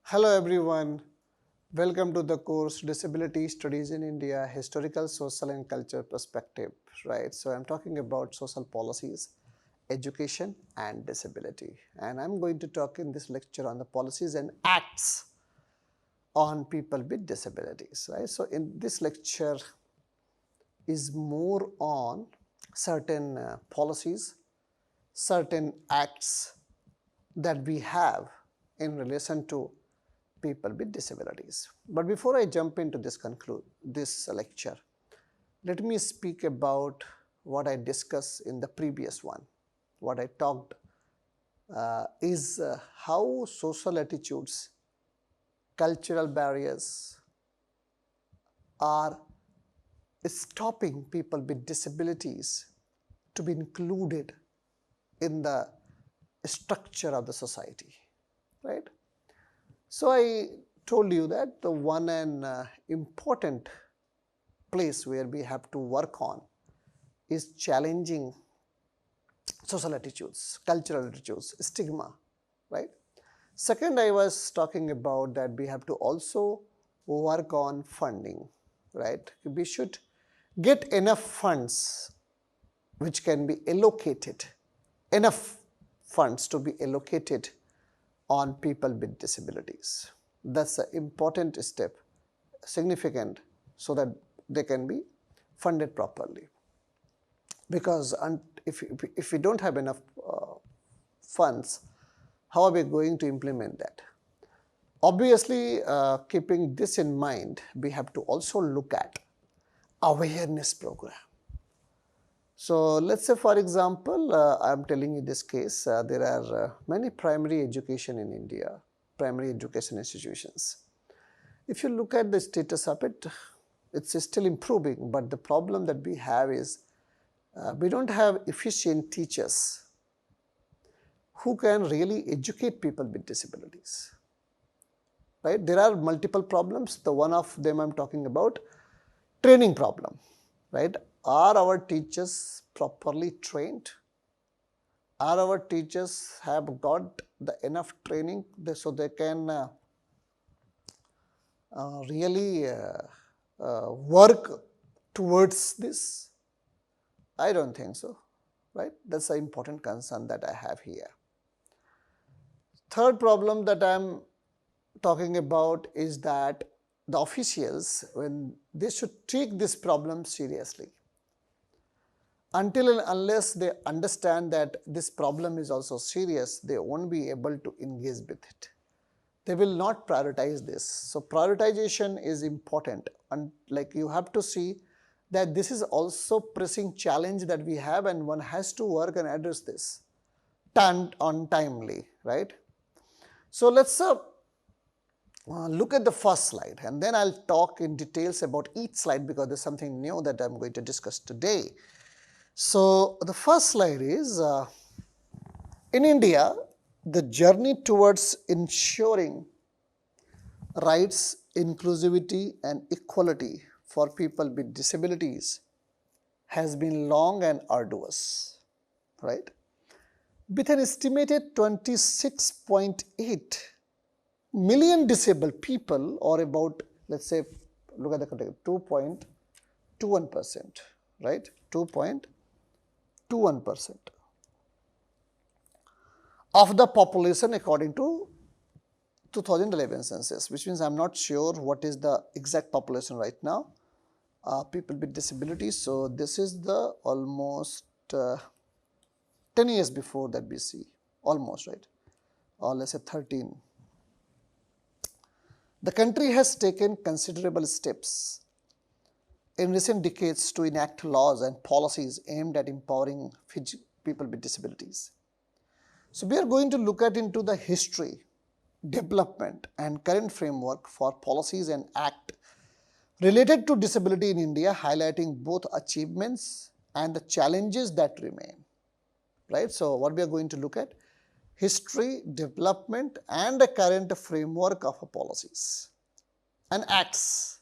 Hello everyone, welcome to the course Disability Studies in India, Historical, Social and Cultural Perspective, right? So I'm talking about social policies, education and disability. And I'm going to talk in this lecture on the policies and acts on people with disabilities, right? So in this lecture is more on certain policies, certain acts that we have in relation to people with disabilities. But before I jump into this lecture, let me speak about what I discussed in the previous one. What I talked is how social attitudes, cultural barriers are stopping people with disabilities to be included in the structure of the society, right? So I told you that the one and important place where we have to work on is challenging social attitudes, cultural attitudes, stigma, right? Second, I was talking about that we have to also work on funding, right? We should get enough funds which can be allocated, enough funds to be allocated on people with disabilities. That's an important step, significant, so that they can be funded properly. Because if we don't have enough funds, how are we going to implement that? Obviously, keeping this in mind, we have to also look at awareness program. So let's say, for example, I'm telling you this case, there are many primary education in India, primary education institutions. If you look at the status of it, it's still improving, but the problem that we have is we don't have efficient teachers who can really educate people with disabilities, right? There are multiple problems. The one of them I'm talking about, training problem, right? Are our teachers properly trained? Are our teachers have got the enough training so they can really work towards this? I don't think so, right? That's an important concern that I have here. Third problem that I'm talking about is that the officials, when they should take this problem seriously, until and unless they understand that this problem is also serious, they won't be able to engage with it. They will not prioritize this. So prioritization is important, and like you have to see that this is also pressing challenge that we have, and one has to work and address this on timely, right? So let's look at the first slide, and then I'll talk in details about each slide because there's something new that I'm going to discuss today. So the first slide is, in India, the journey towards ensuring rights, inclusivity and equality for people with disabilities has been long and arduous, right? With an estimated 26.8 million disabled people, or about, let's say, look at the category, 2.21%, right? 2.21% of the population according to 2011 census, which means I'm not sure what is the exact population right now, people with disabilities. So this is the almost 10 years before that we see, almost, right? Or let's say 13. The country has taken considerable steps in recent decades to enact laws and policies aimed at empowering people with disabilities. So we are going to look at into the history, development and current framework for policies and act related to disability in India, highlighting both achievements and the challenges that remain, right? So what we are going to look at, history, development and the current framework of policies and acts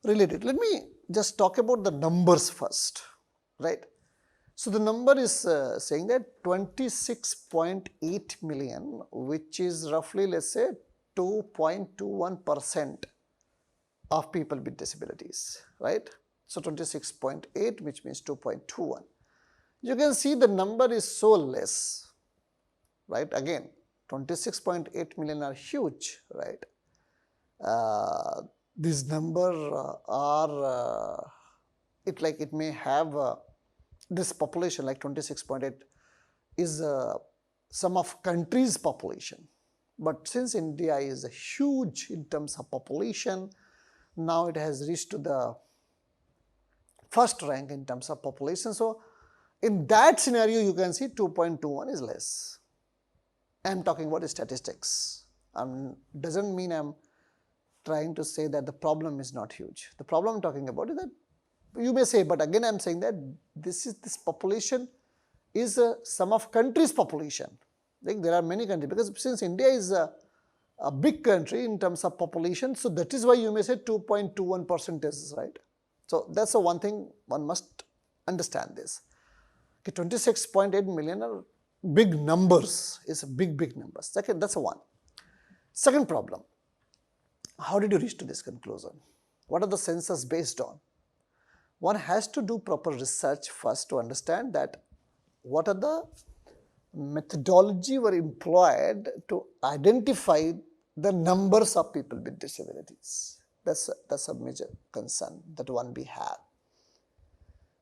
related. Let me just talk about the numbers first, right? So the number is saying that 26.8 million, which is roughly, let's say, 2.21% of people with disabilities, right? So 26.8, which means 2.21. You can see the number is so less, right? Again, 26.8 million are huge, right? These number are it may have this population like 26.8 is some of country's population, but since India is huge in terms of population, now it has reached to the first rank in terms of population. So in that scenario, you can see 2.21 is less. I am talking about statistics. Doesn't mean I'm trying to say that the problem is not huge. The problem I'm talking about is that you may say, but again I'm saying that this population is a sum of country's population. Like there are many countries, because since India is a big country in terms of population, so that is why you may say 2.21% is right. So that's the one thing one must understand this. Okay, 26.8 million are big numbers, is a big numbers. Second, that's one. Second problem, how did you reach to this conclusion? What are the census based on? One has to do proper research first to understand that what are the methodology were employed to identify the numbers of people with disabilities. That's a major concern that one we have.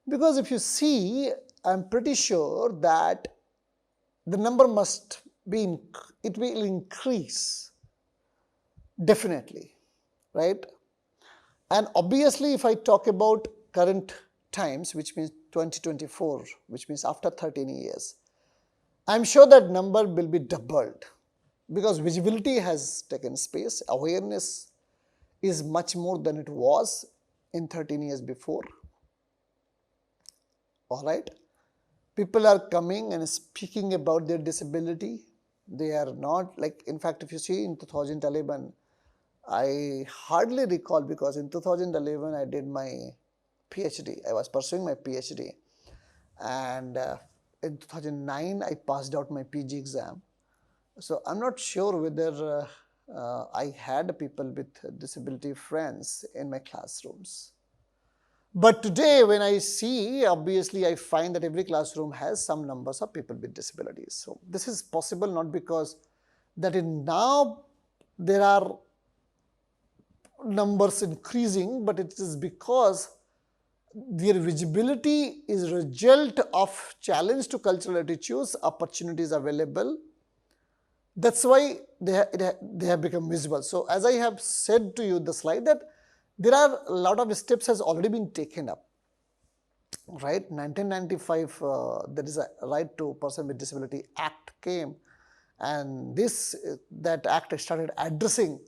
Because if you see, I'm pretty sure that the number must be, it will increase definitely, right? And obviously, if I talk about current times, which means 2024, which means after 13 years, I'm sure that number will be doubled, because visibility has taken space, awareness is much more than it was in 13 years before. All right, people are coming and speaking about their disability. They are not like, in fact, if you see in 2011, I hardly recall, because in 2011 I did my PhD. I was pursuing my PhD, and in 2009 I passed out my PG exam. So I'm not sure whether I had people with disability friends in my classrooms. But today when I see, obviously I find that every classroom has some numbers of people with disabilities. So this is possible not because that now there are numbers increasing, but it is because their visibility is a result of challenge to cultural attitudes, opportunities available. That's why they have become visible. So as I have said to you the slide, that there are a lot of steps has already been taken up, right? 1995, there is a Right to Person with Disability Act came, and that act started addressing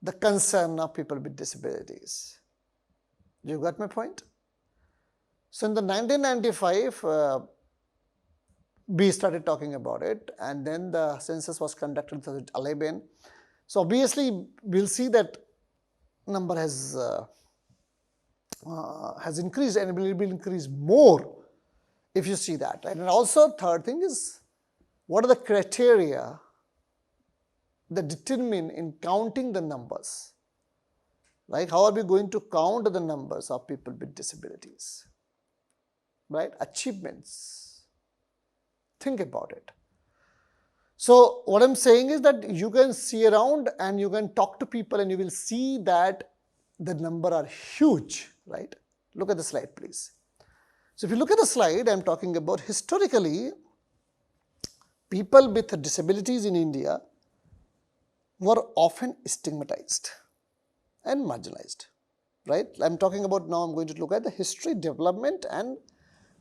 the concern of people with disabilities. You got my point? So in the 1995, we started talking about it, and then the census was conducted in 2011. So obviously, we'll see that number has increased, and it will increase more if you see that. Right? And also, third thing is, what are the criteria that determine in counting the numbers? Right? How are we going to count the numbers of people with disabilities? Right? Achievements. Think about it. So what I'm saying is that you can see around and you can talk to people and you will see that the number are huge, right? Look at the slide, please. So if you look at the slide, I'm talking about historically, people with disabilities in India were often stigmatized and marginalized, right? I'm talking about now, I'm going to look at the history, development and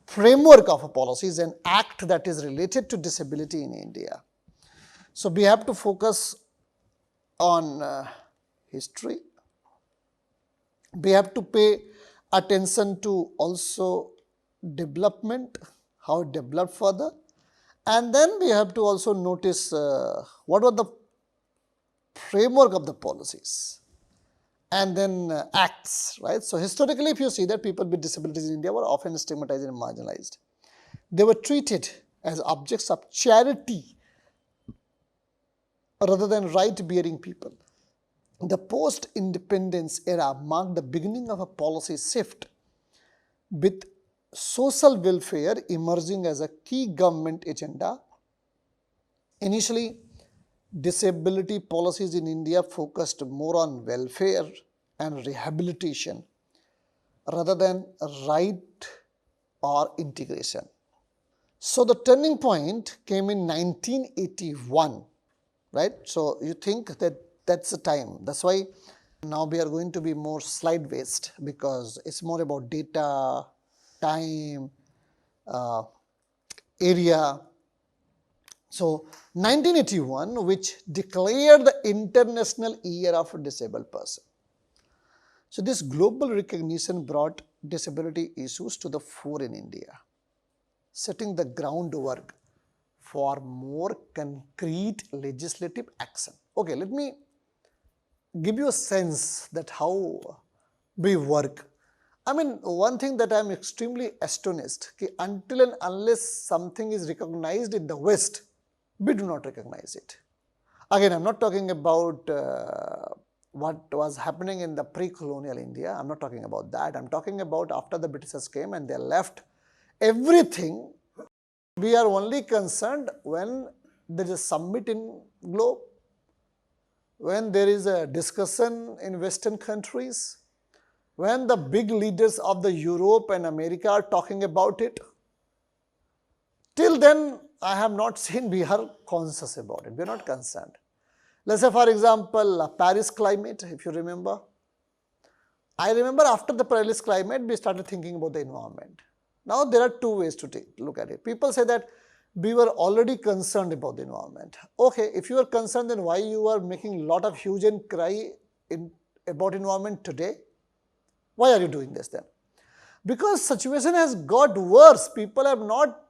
framework of policies and act that is related to disability in India. So we have to focus on history. We have to pay attention to also development, how it developed further. And then we have to also notice what were the framework of the policies, and then acts, right? So historically, if you see that people with disabilities in India were often stigmatized and marginalized. They were treated as objects of charity rather than right-bearing people. The post-independence era marked the beginning of a policy shift, with social welfare emerging as a key government agenda. Initially, disability policies in India focused more on welfare and rehabilitation rather than right or integration. So the turning point came in 1981, right? So you think that that's the time. That's why now we are going to be more slide based, because it's more about data, time, uh, area. So 1981, which declared the International Year of a Disabled Person. So this global recognition brought disability issues to the fore in India, setting the groundwork for more concrete legislative action. Okay, let me give you a sense that how we work. I mean, one thing that I am extremely astonished, until and unless something is recognized in the West, we do not recognize it. Again, I'm not talking about what was happening in the pre-colonial India. I'm not talking about that. I'm talking about after the Britishers came and they left everything. We are only concerned when there is a summit in globe, when there is a discussion in Western countries, when the big leaders of the Europe and America are talking about it. Till then, I have not seen we are conscious about it. We are not concerned. Let's say, for example, Paris climate, if you remember. I remember after the Paris climate, we started thinking about the environment. Now, there are two ways to look at it. People say that we were already concerned about the environment. Okay, if you are concerned, then why you are making a lot of huge and cry about environment today? Why are you doing this then? Because situation has got worse. People are not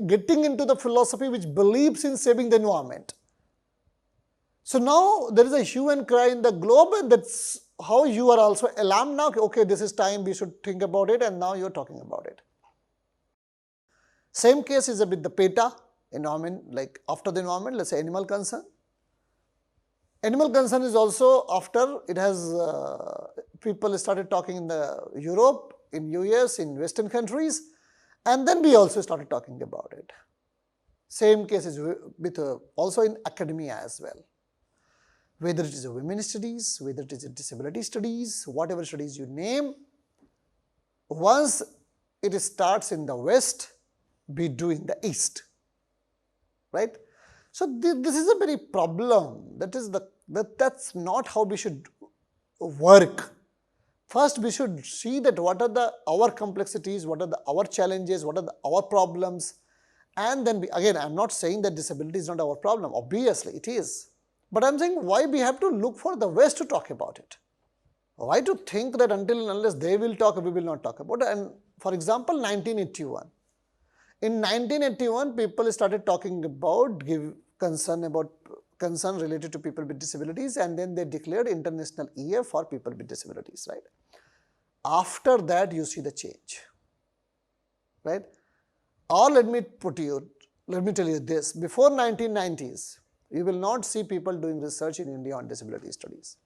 getting into the philosophy which believes in saving the environment. So now there is a hue and cry in the globe, and that's how you are also alarmed now. Okay, this is time we should think about it, and now you're talking about it. Same case is with the PETA, environment, like after the environment, let's say animal concern. Animal concern is also after it has, people started talking in the Europe, in US, in Western countries, and then we also started talking about it. Same case is with also in academia as well. Whether it is a women's studies, whether it is a disability studies, whatever studies you name, once it starts in the West, we do in the East, right? So this is a very problem. That's not how we should work. First, we should see that what are our complexities, what are our challenges, what are our problems, and then again, I'm not saying that disability is not our problem. Obviously, it is. But I'm saying why we have to look for the West to talk about it. Why to think that until and unless they will talk, we will not talk about it. And for example, 1981. In 1981, people started talking about concern related to people with disabilities, and then they declared International Year for people with disabilities, right? After that, you see the change, right? Or let me tell you this, before 1990s, you will not see people doing research in India on disability studies.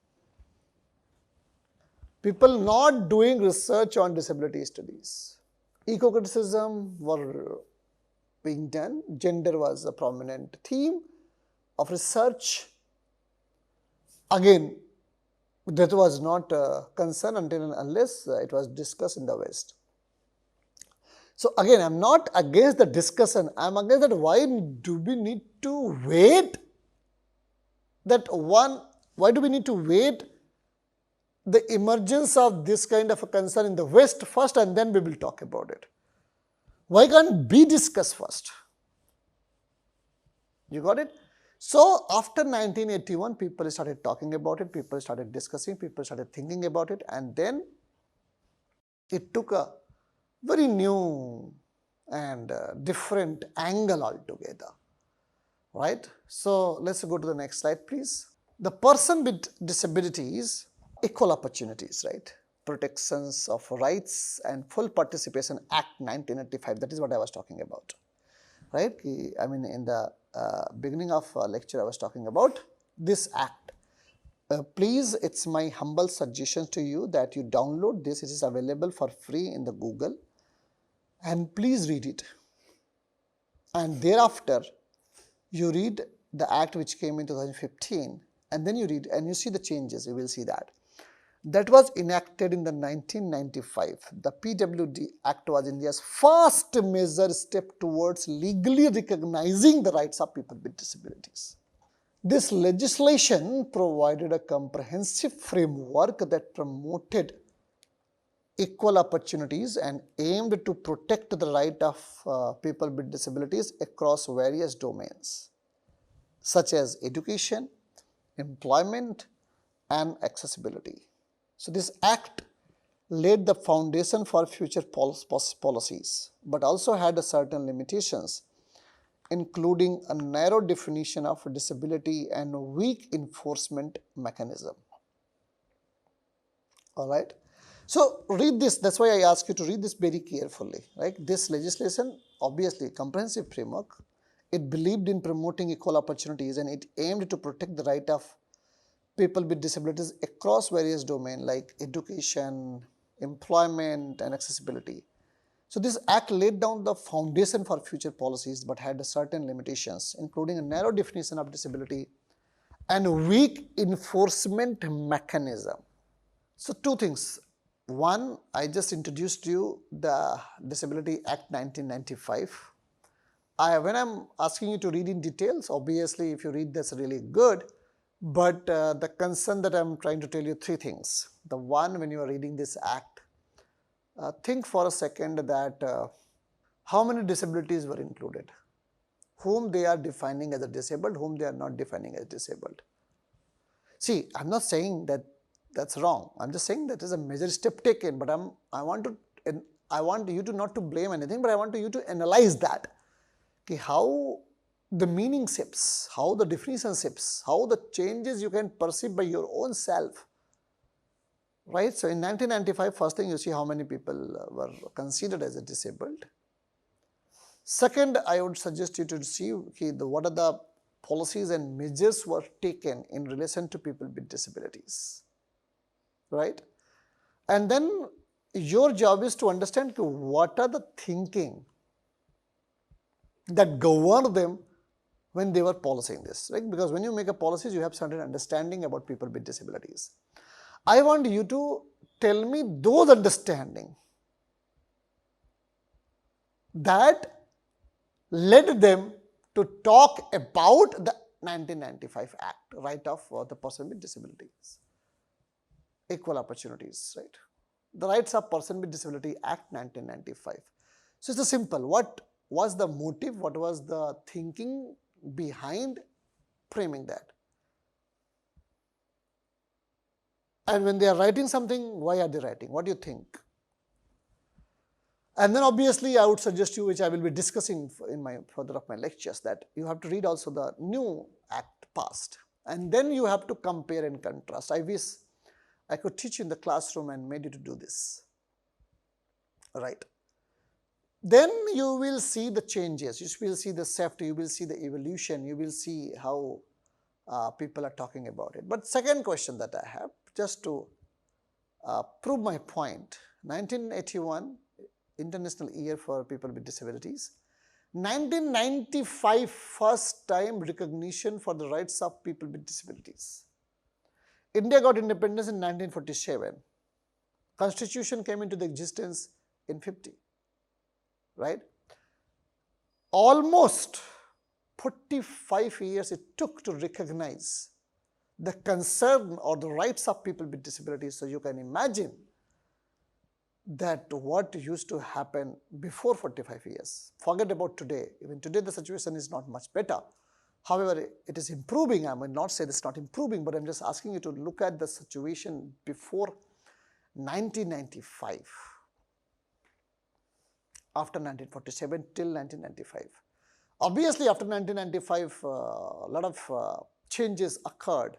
People not doing research on disability studies. Eco-criticism were being done. Gender was a prominent theme of research. Again, that was not a concern until and unless it was discussed in the West. So again, I'm not against the discussion. I'm against that why do we need to wait why do we need to wait the emergence of this kind of a concern in the West first, and then we will talk about it? Why can't we discuss first? You got it? So after 1981, people started talking about it, people started discussing, people started thinking about it, and then it took a very new and different angle altogether, right? So let's go to the next slide, please. The person with disabilities, equal opportunities, right? Protections of Rights and Full Participation Act 1985, that is what I was talking about, right? I mean, in the beginning of lecture I was talking about this act. Please, it's my humble suggestion to you that you download this. It is available for free in the Google, and please read it. And thereafter, you read the act which came in 2015, and then you read and you see the changes. You will see that was enacted in the 1995. The PWD Act was India's first major step towards legally recognizing the rights of people with disabilities. This legislation provided a comprehensive framework that promoted equal opportunities and aimed to protect the right of people with disabilities across various domains, such as education, employment, and accessibility. So this act laid the foundation for future policies, but also had certain limitations, including a narrow definition of disability and weak enforcement mechanism. All right. So read this. That's why I ask you to read this very carefully. Right. This legislation, obviously, comprehensive framework. It believed in promoting equal opportunities, and it aimed to protect the right of people with disabilities across various domains like education, employment, and accessibility. So this act laid down the foundation for future policies, but had certain limitations, including a narrow definition of disability and weak enforcement mechanism. So two things. One, I just introduced you the Disability Act 1995. When I'm asking you to read in details, obviously if you read that's really good, but the concern that I'm trying to tell you, three things. The one, when you are reading this act, think for a second that how many disabilities were included, whom they are defining as a disabled, whom they are not defining as disabled. See, I'm not saying that that's wrong. I'm just saying that is a major step taken, but I want you to not to blame anything, but I want you to analyze that. Okay, how the meaning shifts, how the definition shifts, how the changes you can perceive by your own self. Right? So in 1995, first thing you see how many people were considered as a disabled. Second, I would suggest you to see what are the policies and measures were taken in relation to people with disabilities. Right? And then your job is to understand what are the thinking that govern them when they were policing this, right? Because when you make a policies, you have certain understanding about people with disabilities. I want you to tell me those understanding that led them to talk about the 1995 Act, right of the person with disabilities, equal opportunities, right? The Rights of Person with Disability Act 1995. So it's a simple. What was the motive? What was the thinking behind framing that? And when they are writing something, why are they writing? What do you think? And then obviously I would suggest you, which I will be discussing in my further of my lectures, that you have to read also the new act passed, and then you have to compare and contrast. I wish I could teach you in the classroom and made you to do this. Right. Then you will see the changes, you will see the safety, you will see the evolution, you will see how people are talking about it. But second question that I have, just to prove my point, 1981, International Year for People with Disabilities. 1995, first time recognition for the rights of people with disabilities. India got independence in 1947. Constitution came into the existence in 50. Right? Almost 45 years it took to recognize the concern or the rights of people with disabilities. So you can imagine that what used to happen before 45 years. Forget about today. Even today the situation is not much better. However, it is improving. I will not say it's not improving, but I'm just asking you to look at the situation before 1995. After 1947 till 1995. Obviously, after 1995, a lot of changes occurred.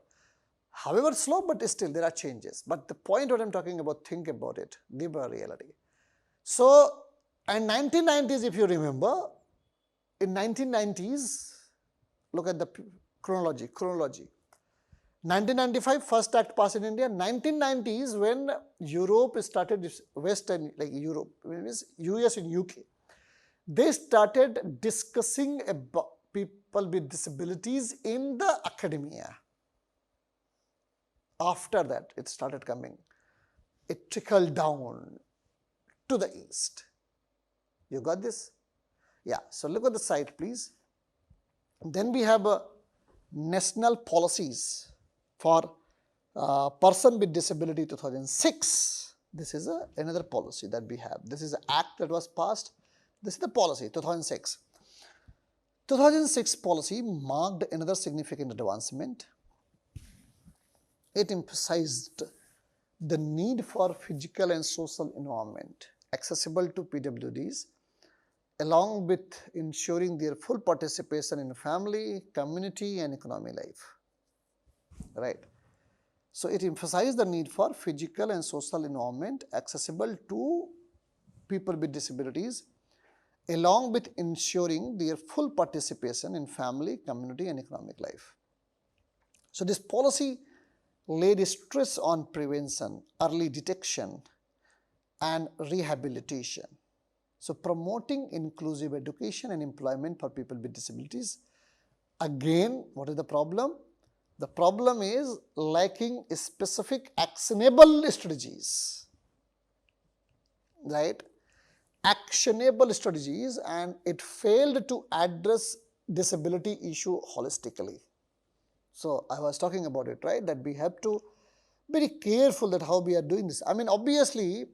However slow, but still there are changes. But the point what I'm talking about, think about it, give a reality. So, in 1990s, if you remember, in 1990s, look at the chronology. 1995, first act passed in India. 1990s, when Europe started, West and like Europe, means US and UK, they started discussing about people with disabilities in the academia. After that, it started coming. It trickled down to the east. You got this? Yeah. So look at the site, please. Then we have national policies for person with disability 2006. This is another policy that we have. This is an act that was passed. This is the policy 2006. 2006 policy marked another significant advancement. It emphasized the need for physical and social environment accessible to PWDs, along with ensuring their full participation in family, community and economic life. Right. So, it emphasized the need for physical and social environment accessible to people with disabilities, along with ensuring their full participation in family, community and economic life. So, this policy laid stress on prevention, early detection and rehabilitation. So, promoting inclusive education and employment for people with disabilities. Again, what is the problem? The problem is lacking specific actionable strategies, right? Actionable strategies, and it failed to address disability issue holistically. So, I was talking about it, right, that we have to be very careful that how we are doing this. I mean, obviously,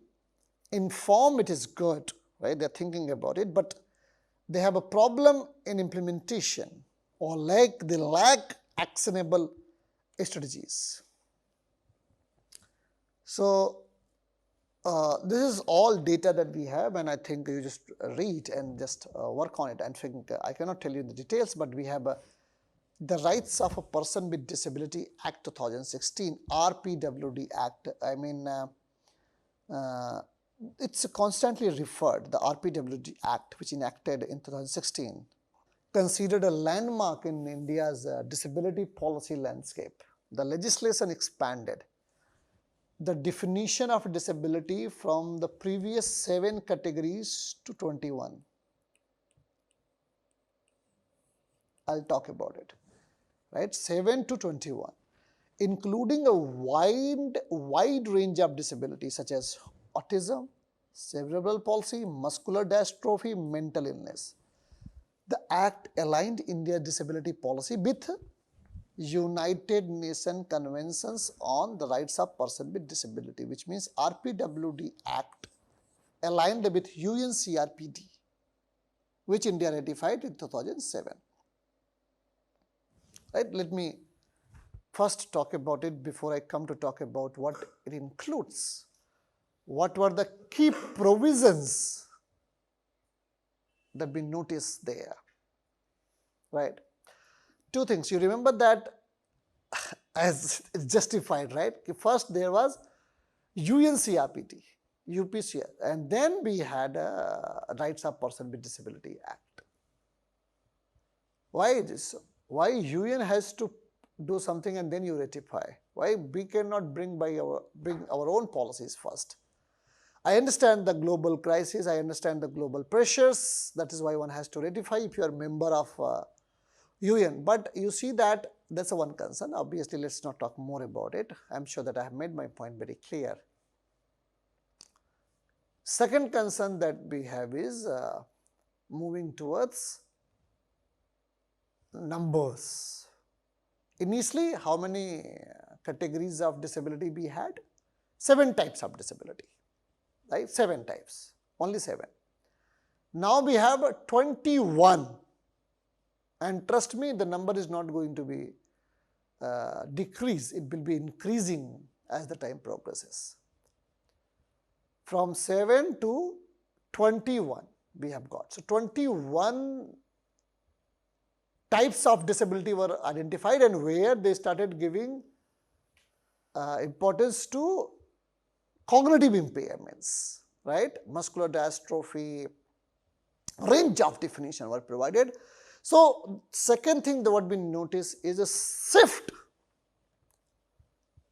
in form it is good, right, they are thinking about it, but they have a problem in implementation, or they lack actionable strategies. So, this is all data that we have, and I think you just read and just work on it and think. I cannot tell you the details, but we have the Rights of a Person with Disability Act 2016, RPWD Act. I mean, it's constantly referred, the RPWD Act, which enacted in 2016, considered a landmark in India's disability policy landscape. The legislation expanded the definition of disability from the previous 7 categories to 21. I'll talk about it, right? 7 to 21, including a wide range of disabilities such as autism, cerebral palsy, muscular dystrophy, mental illness. The Act aligned India's disability policy with United Nations Conventions on the Rights of Persons with Disability, which means RPWD Act aligned with UNCRPD, which India ratified in 2007. Right? Let me first talk about it before I come to talk about what it includes. What were the key provisions that we noticed there? Right? 2 things. You remember that as it's justified, right? First there was UNCRPD, UPCR, and then we had Rights of Person with Disability Act. Why is this? Why UN has to do something and then you ratify? Why we cannot bring our own policies first? I understand the global crisis, I understand the global pressures, that is why one has to ratify if you are a member of UN, but you see that that's a one concern. Obviously, let's not talk more about it. I'm sure that I have made my point very clear. Second concern that we have is moving towards numbers. Initially, how many categories of disability we had? 7 types of disability, right? 7 types, only 7. Now we have 21. And trust me, the number is not going to be decrease, it will be increasing as the time progresses. From 7 to 21 we have got. So, 21 types of disability were identified, and where they started giving importance to cognitive impairments, right? Muscular dystrophy, range of definition were provided. So second thing that what we notice is a shift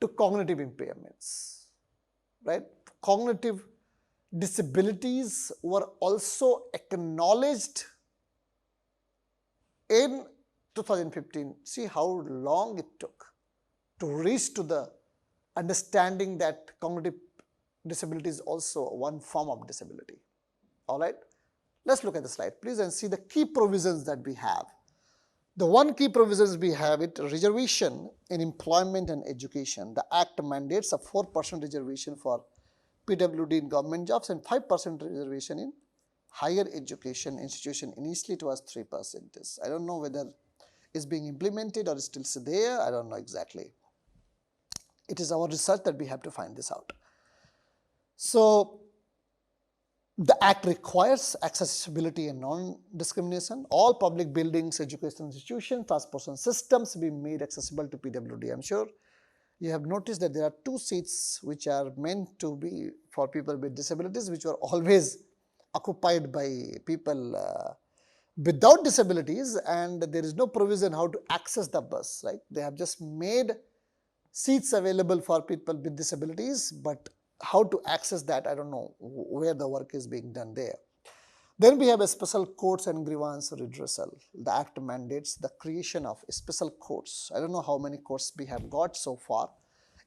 to cognitive impairments, right? Cognitive disabilities were also acknowledged in 2015. See how long it took to reach to the understanding that cognitive disability is also one form of disability. All right, let's look at the slide, please, and see the key provisions that we have. The one key provisions we have it reservation in employment and education. The Act mandates a 4% reservation for PWD in government jobs and 5% reservation in higher education institution. Initially it was 3%. I don't know whether it's being implemented or still there. I don't know exactly. It is our research that we have to find this out. So the Act requires accessibility and non-discrimination. All public buildings, educational institutions, transportation systems be made accessible to PWD. I'm sure you have noticed that there are 2 seats which are meant to be for people with disabilities, which were always occupied by people without disabilities, and there is no provision how to access the bus, right? They have just made seats available for people with disabilities, but how to access that, I don't know where the work is being done there. Then we have a special courts and grievance redressal. The Act mandates the creation of special courts. I don't know how many courts we have got so far.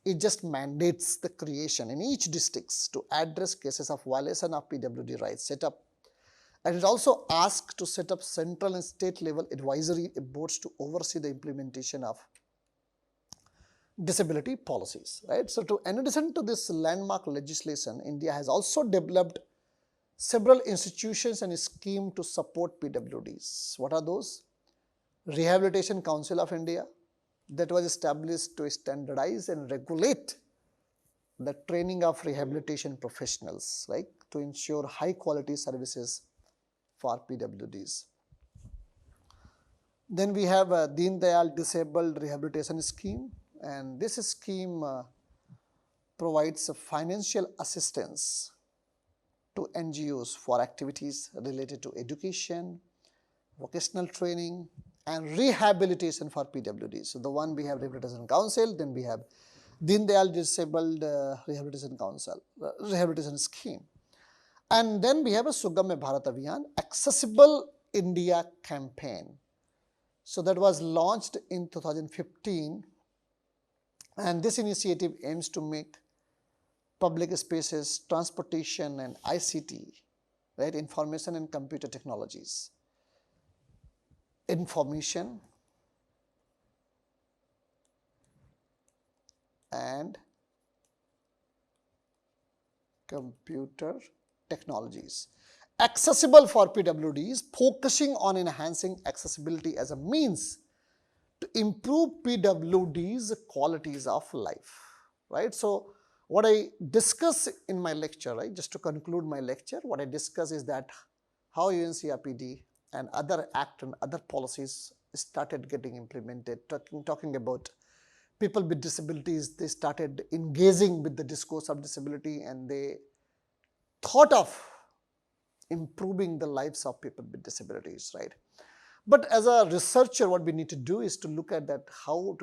It just mandates the creation in each districts to address cases of violation of PWD rights set up. And it also asks to set up central and state level advisory boards to oversee the implementation of disability policies, right? So in addition to this landmark legislation, India has also developed several institutions and schemes to support PWDs. What are those? Rehabilitation Council of India, that was established to standardize and regulate the training of rehabilitation professionals, right, to ensure high quality services for PWDs. Then we have a Deen Dayal Disabled Rehabilitation Scheme, and this scheme provides financial assistance to NGOs for activities related to education, vocational training, and rehabilitation for PWDs. So the one we have Rehabilitation Council, then we have Deen Dayal Disabled Rehabilitation Council, Rehabilitation Scheme. And then we have a Sugamya Bharat Abhiyan, Accessible India campaign. So that was launched in 2015, and this initiative aims to make public spaces, transportation and ICT, right, information and computer technologies, information and computer technologies accessible for PWDs, focusing on enhancing accessibility as a means to improve PWDs qualities of life, right? So what I discuss in my lecture, right, just to conclude my lecture, what I discuss is that how UNCRPD and other act and other policies started getting implemented, talking about people with disabilities. They started engaging with the discourse of disability, and they thought of improving the lives of people with disabilities, right? But as a researcher, what we need to do is to look at that how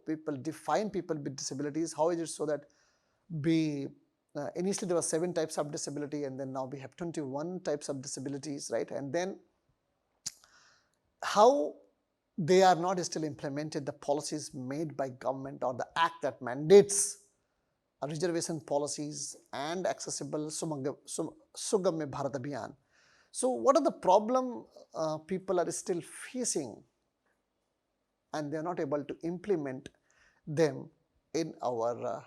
people define people with disabilities. How is it so that initially there were 7 types of disability, and then now we have 21 types of disabilities, right? And then how they are not still implemented, the policies made by government or the act that mandates reservation policies and accessible Sugamya Bharat Abhiyan. So what are the problem people are still facing, and they are not able to implement them in our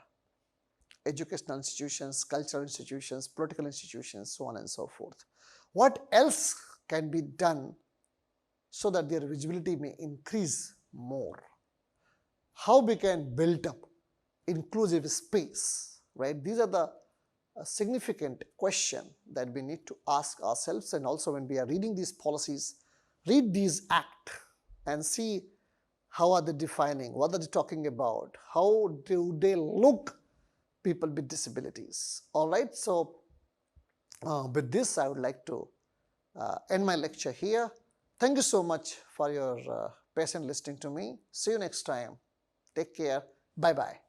educational institutions, cultural institutions, political institutions, so on and so forth. What else can be done so that their visibility may increase more? How we can build up inclusive space, right? These are the significant question that we need to ask ourselves, and also when we are reading these policies, read these act and see how are they defining, what are they talking about, how do they look people with disabilities. All right, so with this I would like to end my lecture here. Thank you so much for your patient listening to me. See you next time. Take care. Bye bye.